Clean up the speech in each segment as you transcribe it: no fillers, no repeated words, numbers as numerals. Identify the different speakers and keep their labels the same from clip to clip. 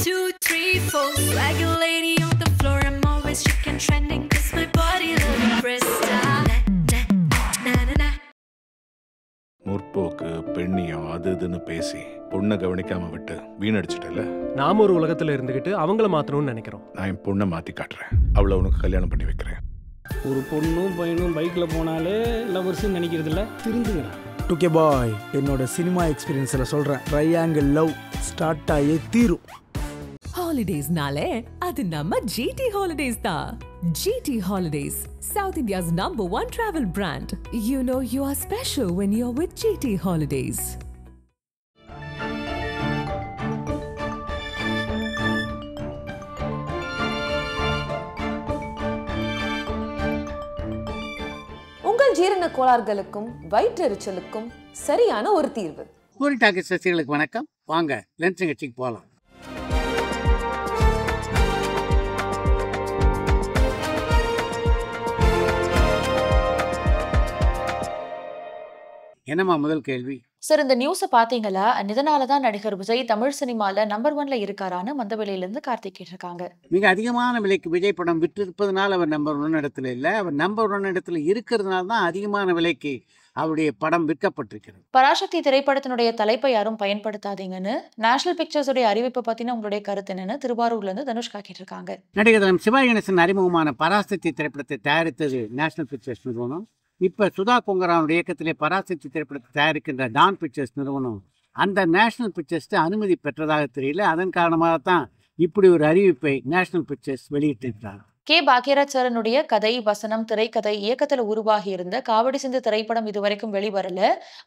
Speaker 1: 2, 3, 4. Swaggy lady on the floor. I'm always chicken trending. Cause my body looking Krista. Na na na.
Speaker 2: முற்போக்கு பெண்ணியம் அது இதுன்னு பேசி பொண்ணை கவனிக்காம விட்டு வீணடிச்சிட்டல.
Speaker 3: நாம ஒரு உலகத்துல இருந்துகிட்டு அவங்கள மாத்தணும்னு நினைக்கிறோம்.
Speaker 2: நான் என் பொண்ணை மாத்தி காட்டுறேன். அவளை உனக்கு கல்யாணம் பண்ணி வைக்கிறேன்.
Speaker 4: ஒரு பொண்ணும் பையனும் பைக்கில் போனாலே லவர்ஸ்ன்னு நினைக்கிறது இல்லை, திருந்துங்கடா.
Speaker 5: டுகே பாய், என்னோட சினிமா எக்ஸ்பீரியன்ஸில் சொல்கிறேன், ட்ரையாங்கிள் லவ் ஸ்டார்ட் ஆகியே தீரும்.
Speaker 6: ஹாலிடேஸ்னாலே அது நம்ம ஜிடி ஹாலிடேஸ் தான். GT holidays, South India's #1 travel brand. You know you are special when you're with GT Holidays.
Speaker 7: உங்கள் ஜீரண கோளாறுகளுக்கும் வயிற்றெரிச்சலுக்கும் சரியான ஒரு தீர்வு.
Speaker 8: பூரி டாக்கீஸ் ரசிகர்களுக்கு வணக்கம். வாங்க லென்ஸ் நிகழ்ச்சிக்கு போகலாம். என்னம்மா முதல் கேள்வி?
Speaker 9: சார், இந்த நியூஸை பாத்தீங்களா? இதனால தான் நடிகர் விஜய் தமிழ் சினிமால நம்பர் 1ல இருக்காரான்னு மந்தவெளியிலிருந்து கார்த்திக் கேட்டிருக்காங்க.
Speaker 8: மிக அதிகமான விலைக்கு விஜய் படம் விற்றிருப்பதனால அவர் நம்பர் 1 இடத்துல இல்லை, அவர் நம்பர் 1 இடத்துல இருக்கிறதுனால தான் அதிகமான விலைக்கு அவருடைய படம் விற்கப்பட்டிருக்கிறது.
Speaker 9: பராசக்தி திரைப்படத்தினுடைய தலைப்பை யாரும் பயன்படுத்தாதீங்கன்னு நேஷனல் பிக்சர்ஸ் உடைய அறிவிப்பை பத்தின உங்களுடைய கருத்து என்னன்னு திருவாரூர்ல இருந்து தனுஷ்கா கேட்டிருக்காங்க.
Speaker 8: நடிகர் சிவாஜி கணேசன் அறிமுகமான பராசக்தி திரைப்படத்தை தயாரித்தது நேஷனல் பிக்சர்ஸ் நிறுவனம். இப்போ சுதா கொங்கராவுடைய இயக்கத்திலே பராசக்தி திரைப்படத்தை தயாரிக்கின்ற டான் பிக்சர்ஸ் நிறுவனம் அந்த நேஷனல் பிக்சர்ஸ்க்கு அனுமதி பெற்றதாக தெரியல. அதன் காரணமாகத்தான் இப்படி ஒரு அறிவிப்பை நேஷனல் பிக்சர்ஸ் வெளியிட்டிருக்கிறார்.
Speaker 9: கே பாக்யராஜ் சாரனுடைய கதை, வசனம், திரைக்கதை இயக்கத்துல உருவாகி இருந்த காவடி சிந்து திரைப்படம் இதுவரைக்கும் வெளிவரல.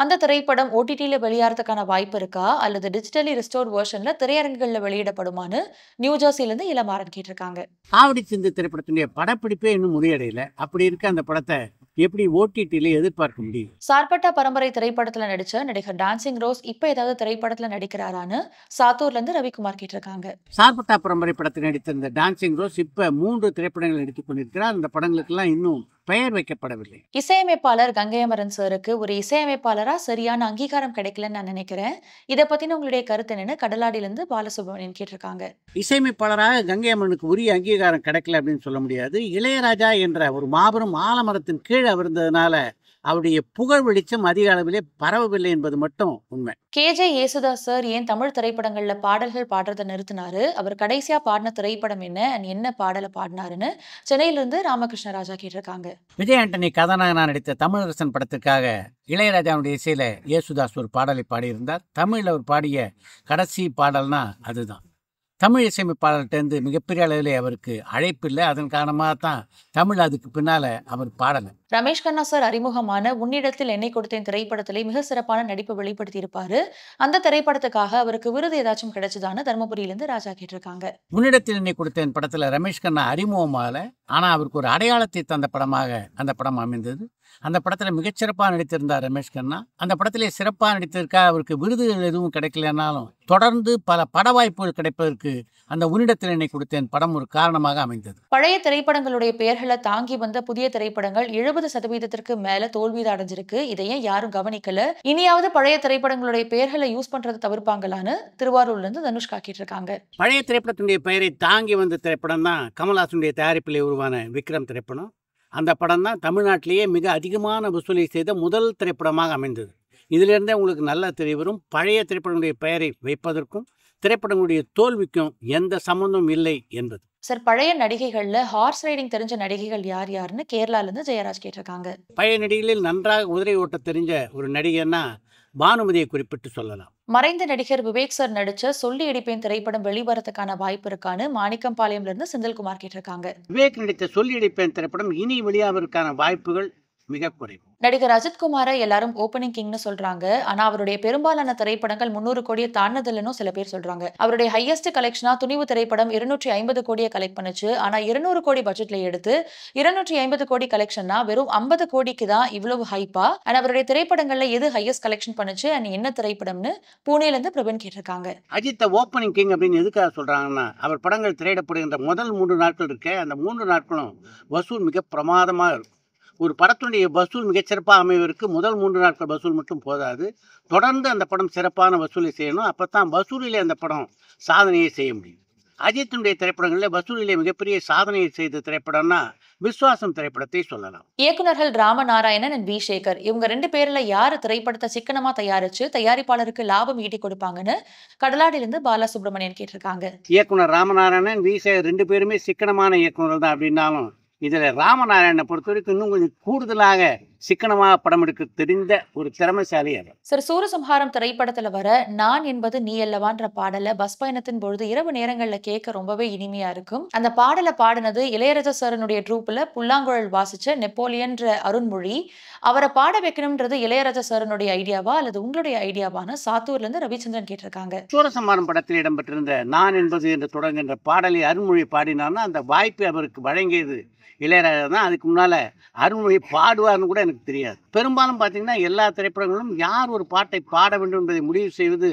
Speaker 9: அந்த திரைப்படம் ஓடிடியில வெளியாறதுக்கான வாய்ப்பு இருக்கா, அல்லது டிஜிட்டலி ரிஸ்டோர் வெர்ஷன்ல திரையரங்குகள்ல வெளியிடப்படுமான்னு நியூ ஜெர்சில இருந்து இளமாறன் கேட்டிருக்காங்க.
Speaker 8: காவடி சிந்து திரைப்படத்தினுடைய படப்பிடிப்பே இன்னும் முறியடையல. அப்படி இருக்க அந்த படத்தை எப்படி ஓடிடியில எதிர்பார்க்க முடியும்?
Speaker 9: சார்பட்டா பரம்பரை திரைப்படத்துல நடிச்ச நடிகர் டான்சிங் ரோஸ் இப்ப ஏதாவது திரைப்படத்துல நடிக்கிறாரான்னு சாத்தூர்ல இருந்து ரவிக்குமார் கேட்டிருக்காங்க.
Speaker 8: சார்பட்டா பரம்பரை படத்தில் நடித்திருந்த டான்சிங் ரோஸ் இப்ப 3 திரைப்படங்கள் நடித்துக் கொண்டிருக்கிறார். அந்த படங்களுக்கெல்லாம் இன்னும் பெயர் வைக்கப்படவில்லை.
Speaker 9: இசையமைப்பாளர் கங்கை அமரன் சாருக்கு ஒரு இசையமைப்பாளரா சரியான அங்கீகாரம் கிடைக்கலன்னு நான் நினைக்கிறேன். இதை பத்தின உங்களுடைய கருத்து என்னன்னு கடலாடியில இருந்து பாலசுப்ரமணியன் கேட்டிருக்காங்க.
Speaker 8: இசையமைப்பாளராக கங்கை அமரனுக்கு உரிய அங்கீகாரம் கிடைக்கல அப்படின்னு சொல்ல முடியாது. இளையராஜா என்ற ஒரு மாபெரும் ஆலமரத்தின் கீழ் அவர் இருந்ததுனால அவருடைய புகழ் வெளிச்சம் அதிக அளவிலே பரவவில்லை என்பது மட்டும் உண்மை.
Speaker 9: கேஜே யேசுதாஸ் சார் ஏன் தமிழ் திரைப்படங்கள்ல பாடல்கள் பாடுறதை நிறுத்தினாரு? அவர் கடைசியா பாடின திரைப்படம் என்ன பாடலை பாடினாருன்னு சென்னையிலிருந்து ராமகிருஷ்ண ராஜா கேட்டிருக்காங்க.
Speaker 8: விஜய் ஆண்டனி கதாநாயகனா நடித்த தமிழரசன் படத்திற்காக இளையராஜாவுடைய இசையில யேசுதாஸ் ஒரு பாடலை பாடியிருந்தார். தமிழில் அவர் பாடிய கடைசி பாடல்னா அதுதான். தமிழ் இசையமைப்பாளர்கிட்டேருந்து மிகப்பெரிய அளவில் அவருக்கு அழைப்பு இல்லை. அதன் காரணமாக தான் தமிழ் அதுக்கு பின்னால அவர் பாடலை.
Speaker 9: ரமேஷ் கண்ணா சார் அறிமுகமான உன்னிடத்தில் என்னை கொடுத்தேன் திரைப்படத்திலே மிக சிறப்பான நடிப்பு வெளிப்படுத்தி இருப்பாரு. அந்த திரைப்படத்துக்காக அவருக்கு விருது ஏதாச்சும் கிடைச்சதான்னு தருமபுரியிலிருந்து ராஜா கேட்டிருக்காங்க.
Speaker 8: உன்னிடத்தில் என்னை கொடுத்தேன் படத்துல ரமேஷ் கண்ணா அறிமுகமால, ஆனா அவருக்கு ஒரு அடையாளத்தை தந்த படமாக அந்த படம் அமைந்தது. அந்த படத்துல மிகச்சிறப்பாக நடித்திருந்தார் ரமேஷ் கண்ணா. அந்த படத்திலே சிறப்பாக நடித்திருக்கா. அவருக்கு விருதுகள் எதுவும் கிடைக்கலனாலும் தொடர்ந்து பல பட வாய்ப்புகள் கிடைப்பதற்கு அந்த உன்னிடத்தில் என்னை கொடுத்தேன் படம் ஒரு காரணமாக அமைந்தது.
Speaker 9: பழைய திரைப்படங்களுடைய பெயர்களை தாங்கி வந்த புதிய திரைப்படங்கள் 70% மேல தோல்வி அடைஞ்சிருக்கு. இதையே யாரும் கவனிக்கல. இனியாவது பழைய திரைப்படங்களுடைய பெயர்களை யூஸ் பண்றதை தவிர்ப்பாங்களான்னு திருவாரூர்ல இருந்து தனுஷ்கா கேட்டிருக்காங்க.
Speaker 8: பழைய திரைப்படத்தினுடைய பெயரை தாங்கி வந்த திரைப்படம் தான் கமல்ஹாசனுடைய தயாரிப்பிலே உருவான விக்ரம் திரைப்படம். அந்த படம் தான் தமிழ்நாட்டிலேயே மிக அதிகமான வசூலை செய்த முதல் திரைப்படமாக அமைந்தது. இதிலிருந்தே உங்களுக்கு நல்லா தெரிய வரும் பழைய திரைப்படங்களுடைய பெயரை வைப்பதற்கும் திரைப்படங்களுடைய தோல்விக்கும் எந்த சம்பந்தமும் இல்லை என்பது.
Speaker 9: சார், பழைய நடிகைகள்ல ஹார்ஸ் ரைடிங் தெரிஞ்ச நடிகைகள் யார் யாருன்னு கேரளால இருந்து ஜெயராஜ் கேட்டிருக்காங்க.
Speaker 8: பழைய நடிகைகளில் நன்றாக குதிரை ஓட்ட தெரிஞ்ச ஒரு நடிகர்னா பானுமதியை குறிப்பிட்டு சொல்லலாம்.
Speaker 9: மறைந்த நடிகர் விவேக் சார் நடிச்ச சொல்லி அடிப்பேன் திரைப்படம் வெளிவரத்துக்கான வாய்ப்பு இருக்கான்னு மாணிக்கம்பாளையம்ல இருந்து செந்தில்குமார் கேட்டிருக்காங்க.
Speaker 8: விவேக் நடித்த சொல்லி அடிப்பேன் திரைப்படம் இனி வெளியாவதற்கான வாய்ப்புகள் மிக குறைவு.
Speaker 9: நடிகர் அஜித்குமாரை எல்லாரும் ஓப்பனிங் கிங்னு சொல்றாங்க. ஆனா அவருடைய பெரும்பாலான திரைப்படங்கள் 300 கோடியை தாண்டதில்லைன்னு சில பேர் சொல்றாங்க. அவருடைய ஹையஸ்ட் கலெக்ஷனா துணிவு திரைப்படம் 250 கோடியை கலெக்ட் பண்ணுச்சு. ஆனா 200 கோடி பட்ஜெட்ல எடுத்து 250 கோடி கலெக்ஷன்னா வெறும் 50 கோடிக்கு தான் இவ்வளவு ஹைப்பா? அண்ட் அவருடைய திரைப்படங்கள்ல எது ஹையஸ்ட் கலெக்ஷன் பண்ணுச்சு அண்ட் என்ன திரைப்படம்னு பூனேல இருந்து பிரவீன் கேட்டிருக்காங்க.
Speaker 8: அஜித் ஓப்பனிங் கிங் அப்படின்னு எதுக்காக சொல்றாங்கன்னா, அவர் படங்கள் திரையிடப்படுகின்ற முதல் 3 நாட்கள் இருக்கு. அந்த 3 நாட்களும் வசூல் மிக பிரமாதமாக இருக்கும். ஒரு படத்துடைய வசூல் மிகச்சிறப்பாக அமைவதற்கு முதல் 3 நாட்கள் வசூல் மட்டும் போதாது, தொடர்ந்து அந்த படம் சிறப்பான வசூலை செய்யணும். அப்போ தான் வசூலிலே அந்த படம் சாதனையை செய்ய முடியும். அஜித்தினுடைய திரைப்படங்களில் வசூலிலே மிகப்பெரிய சாதனையை செய்த திரைப்படம்னா விஸ்வாசம் திரைப்படத்தை சொல்லலாம்.
Speaker 9: இயக்குனர்கள் ராமநாராயணன் அண்ட் வி சேகர் இவங்க 2 பேர்ல யாரு திரைப்படத்தை சிக்கனமா தயாரிச்சு தயாரிப்பாளருக்கு லாபம் ஈட்டி கொடுப்பாங்கன்னு கடலாடியிலிருந்து பாலசுப்ரமணியன் கேட்டிருக்காங்க.
Speaker 8: இயக்குனர் ராமநாராயணன், வி சேகர் 2 பேருமே சிக்கனமான இயக்குனர்கள் தான். அப்படின்னாலும் இதுல ராமநாராயணனை பொறுத்த வரைக்கும் இன்னும் கொஞ்சம் கூடுதலாக சிக்கனமாக படம் எடுக்க தெரிந்த ஒரு திறமைசாலி அவர்.
Speaker 9: சார், சூரசம்ஹாரம் திரைப்படத்துல வர நான் என்பது நீ அல்லவான்ற பாடலை பஸ் பயணத்தின் பொழுது இரவு நேரங்கள்ல கேட்க ரொம்பவே இனிமையா இருக்கும். அந்த பாடலை பாடினது இளையராஜா சாரனுடைய ட்ரூப்ல புல்லாங்குழல் வாசிச்ச நெப்போலியன்ற அருண்மொழி. அவரை பாட வைக்கணும்ன்றது இளையராஜா சாரனுடைய ஐடியாவா அல்லது உங்களுடைய ஐடியாவான சாத்தூர்ல இருந்து ரவிச்சந்திரன் கேட்டிருக்காங்க.
Speaker 8: சூரசம்ஹாரம் படத்தில் இடம்பெற்றிருந்த நான் என்பது என்று தொடங்குகின்ற பாடலை அருண்மொழி பாடினார்னா அந்த வாய்ப்பை அவருக்கு வழங்கியது இளையராஜா தான். அதுக்கு முன்னால அருண்மொழி பாடுவார்னு கூட எனக்கு தெரியாது. பெரும்பாலும் பார்த்தீங்கன்னா எல்லா திரைப்படங்களும் யார் ஒரு பாட்டை பாட வேண்டும் என்பதை முடிவு செய்வது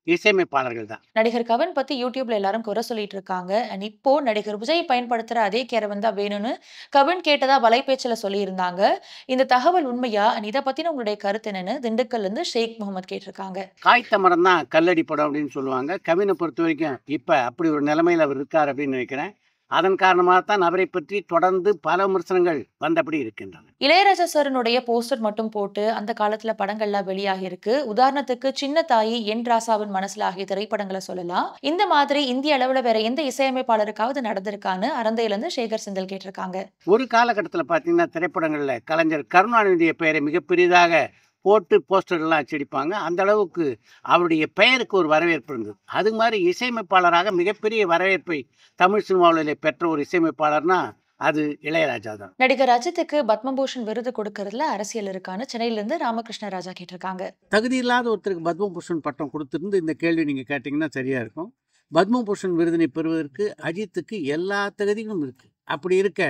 Speaker 8: இசையமைப்பாளர்கள் தான்.
Speaker 9: நடிகர் கவின் பத்தி யூடியூப்ல எல்லாரும் குறை சொல்லிட்டு இருக்காங்க. அண்ட் இப்போ நடிகர் விஜய் பயன்படுத்துற அதே கேரவன் தான் வேணும்னு கவின் கேட்டதா வலைபேச்சில் சொல்லியிருந்தாங்க. இந்த தகவல் உண்மையா? இதை பத்தின உங்களுடைய கருத்து என்னன்னு திண்டுக்கல்ல இருந்து ஷேக் முகமது கேட்டிருக்காங்க.
Speaker 8: காய்த்த மரம் தான் கல்லடி படம் அப்படின்னு சொல்லுவாங்க. கவினை பொறுத்த வரைக்கும் இப்ப அப்படி ஒரு நிலைமையில் அவர் இருக்கார் அப்படின்னு நினைக்கிறேன். அதன் காரணமாகத்தான் அவரை பற்றி தொடர்ந்து பல விமர்சனங்கள் வந்தபடி இருக்கின்றன.
Speaker 9: இளையராஜா சாரனுடைய போஸ்டர் மட்டும் போட்டு அந்த காலத்துல படங்கள்லாம் வெளியாகி இருக்கு. உதாரணத்துக்கு சின்ன தாயி, என் ராசாவின் மனசுல ஆகிய திரைப்படங்களை சொல்லலாம். இந்த மாதிரி இந்திய அளவுல வேற எந்த இசையமைப்பாளருக்காவது நடந்திருக்கான்னு அரந்தையில இருந்து சேகர் செந்தில் கேட்டிருக்காங்க.
Speaker 8: ஒரு காலகட்டத்தில் பார்த்தீங்கன்னா திரைப்படங்கள்ல கலைஞர் கருணாநிதிய பெயரை மிகப்பெரிதாக போட்டு போஸ்டர்லாம் அச்சடிப்பாங்க. அந்த அளவுக்கு அவருடைய பெயருக்கு ஒரு வரவேற்பு இருந்தது. அது மாதிரி இசையமைப்பாளராக மிகப்பெரிய வரவேற்பை தமிழ் சினிமாவில் பெற்ற ஒரு இசையமைப்பாளர்னா அது இளையராஜா தான்.
Speaker 9: நடிகர் அஜித்துக்கு பத்மபூஷன் விருது கொடுக்கறதுல அரசியல் இருக்கான்னு சென்னையில இருந்து ராமகிருஷ்ண ராஜா கேட்டிருக்காங்க.
Speaker 8: தகுதி இல்லாத ஒருத்தருக்கு பத்மபூஷன் பட்டம் கொடுத்திருந்து இந்த கேள்வி நீங்க கேட்டீங்கன்னா சரியா இருக்கும். பத்மபூஷன் விருதினை பெறுவதற்கு அஜித்துக்கு எல்லா தகுதிகளும் இருக்கு. அப்படி இருக்க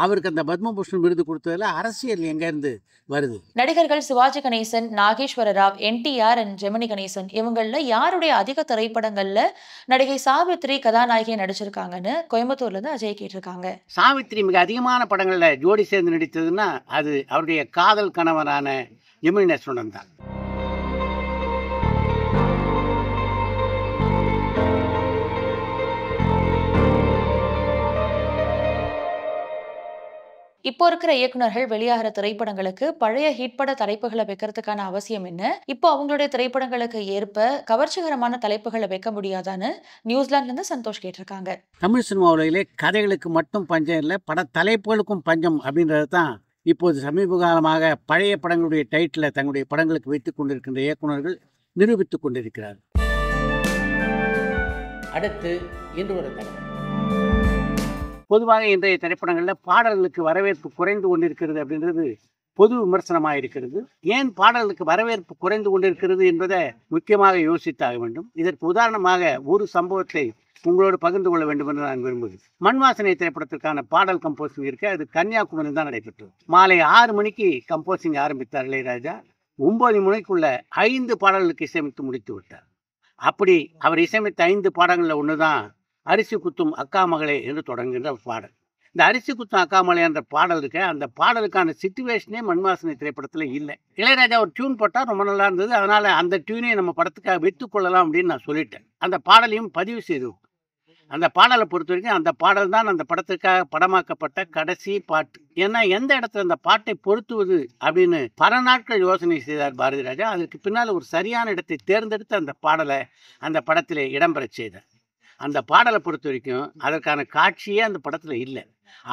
Speaker 8: அவருக்கு அந்த பத்மபூஷன் விருது கொடுத்ததுல அரசியல் எங்க இருந்து வருது?
Speaker 9: நடிகர்கள் சிவாஜி கணேசன், நாகேஸ்வர ராவ், NTR அண்ட் ஜெமினி கணேசன் இவங்கள யாருடைய அதிக திரைப்படங்கள்ல நடிகை சாவித்ரி கதாநாயகியை நடிச்சிருக்காங்கன்னு கோயம்புத்தூர்ல இருந்து அஜய் கேட்டிருக்காங்க.
Speaker 8: சாவித்ரி மிக அதிகமான படங்கள்ல ஜோடி சேர்ந்து நடித்ததுன்னா அது அவருடைய காதல் கணவரான ஜெமினி கணேசனுடன் தான்.
Speaker 9: இப்போ இருக்கிற இயக்குனர்கள் வெளியாகிற திரைப்படங்களுக்கு பழைய ஹிட் பட தலைப்புகளை வைக்கிறதுக்கான அவசியம் என்ன? இப்போ அவங்களுடைய திரைப்படங்களுக்கு ஏற்ப கவர்ச்சிகரமான தலைப்புகளை வைக்க முடியாதான்னு நியூசிலாந்துல இருந்து சந்தோஷ் கேட்டிருக்காங்க.
Speaker 8: தமிழ் சினிமாவிலே கதைகளுக்கு மட்டும் பஞ்சம் இல்லை, பட தலைப்புகளுக்கும் பஞ்சம் அப்படின்றது தான் இப்போது சமீப காலமாக பழைய படங்களுடைய டைட்டிலை தங்களுடைய படங்களுக்கு வைத்துக் கொண்டிருக்கின்ற இயக்குனர்கள் நிரூபித்துக் கொண்டிருக்கிறார்கள். அடுத்து இன்று ஒரு தகவல். பொதுவாக இன்றைய திரைப்படங்களில் பாடல்களுக்கு வரவேற்பு குறைந்து கொண்டிருக்கிறது அப்படின்றது பொது விமர்சனமாக இருக்கிறது. ஏன் பாடல்களுக்கு வரவேற்பு குறைந்து கொண்டிருக்கிறது என்பதை முக்கியமாக யோசித்தாக வேண்டும். இதற்கு உதாரணமாக ஒரு சம்பவத்தை உங்களோடு பகிர்ந்து கொள்ள வேண்டும் என்று நான் விரும்புகிறேன். மண்வாசனை திரைப்படத்திற்கான பாடல் கம்போசிங் இருக்கு. அது கன்னியாகுமரியில் தான் நடைபெற்றது. மாலை 6 மணிக்கு கம்போசிங் ஆரம்பித்தார் இளையராஜா. 9 மணிக்குள்ள 5 பாடல்களுக்கு இசையமைத்து முடித்து விட்டார். அப்படி அவர் இசையமைத்த 5 பாடல்களில் ஒன்று தான் அரிசி குத்தும் அக்கா மகளே என்று தொடங்குகின்ற பாடல். இந்த அரிசி குத்தும் அக்கா மகளே என்ற பாடல் இருக்க, அந்த பாடலுக்கான சிச்சுவேஷனே மண்வாசனை திரைப்படத்தில் இல்லை. இளையராஜா ஒரு டியூன் போட்டால் ரொம்ப நல்லா இருந்தது. அதனால அந்த டியூனை நம்ம படத்துக்காக வைத்துக் கொள்ளலாம் அப்படின்னு நான் சொல்லிட்டேன். அந்த பாடலையும் பதிவு செய்து அந்த பாடலை பொறுத்த வரைக்கும் அந்த பாடல் தான் அந்த படத்திற்காக படமாக்கப்பட்ட கடைசி பாட்டு. ஏன்னா எந்த இடத்துல அந்த பாட்டை பொருத்துவது அப்படின்னு பல நாட்கள் யோசனை செய்தார் பாரதி ராஜா. அதற்கு பின்னால் ஒரு சரியான இடத்தை தேர்ந்தெடுத்து அந்த பாடலை அந்த படத்திலே இடம்பெற செய்தார். அந்த பாடலை பொறுத்த வரைக்கும் அதற்கான காட்சியே அந்த படத்தில் இல்லை.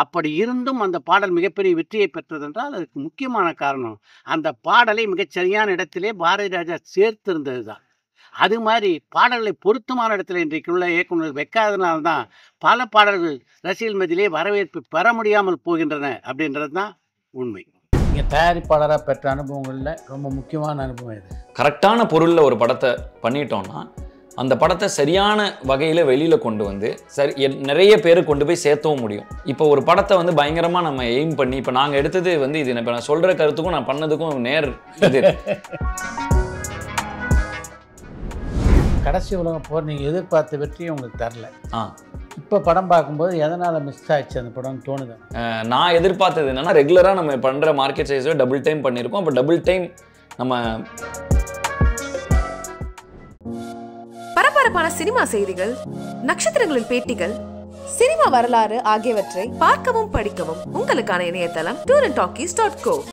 Speaker 8: அப்படி இருந்தும் அந்த பாடல் மிகப்பெரிய வெற்றியை பெற்றதென்றால் அதுக்கு முக்கியமான காரணம் அந்த பாடலை மிகச்சரியான இடத்திலே பாரதி ராஜா சேர்த்திருந்தது தான். அது மாதிரி பாடல்களை பொருத்தமான இடத்துல இன்றைக்குள்ள இயக்குநர்கள் வைக்காதனால்தான் பல பாடல்கள் ரசிகர்கள் மத்தியிலே வரவேற்பு பெற முடியாமல் போகின்றன அப்படின்றது தான் உண்மை. நீங்கள் தயாரிப்பாளராக பெற்ற அனுபவங்களில் ரொம்ப முக்கியமான அனுபவம் இது.
Speaker 10: கரெக்டான பொருளில் ஒரு படத்தை பண்ணிட்டோம்னா அந்த படத்தை சரியான வகையில் வெளியில் கொண்டு வந்து நிறைய பேர் கொண்டு போய் சேர்த்தவும் முடியும். இப்போ ஒரு படத்தை வந்து பயங்கரமாக நம்ம எய்ம் பண்ணி இப்போ நாங்கள் எடுத்தது வந்து இது இப்போ நான் சொல்கிற கருத்துக்கும் நான் பண்ணதுக்கும் நேர் இது.
Speaker 8: கடைசி உலகம் போர் நீங்கள் எதிர்பார்த்த வெற்றியும் உங்களுக்கு தரல. இப்போ படம் பார்க்கும்போது எதனால் மிஸ் ஆச்சு அந்த படம்னு தோணுது?
Speaker 10: நான் எதிர்பார்த்தது என்னென்னா ரெகுலராக நம்ம பண்ணுற மார்க்கெட் சைஸை டபுள் டைம் பண்ணியிருக்கோம். அப்போ டபுள் டைம் நம்ம
Speaker 7: பரபரப்பான சினிமா செய்திகள், நட்சத்திரங்களின் பேட்டிகள், சினிமா வரலாறு ஆகியவற்றை பார்க்கவும் படிக்கவும் உங்களுக்கான இணையதளம் tourantalkies.co.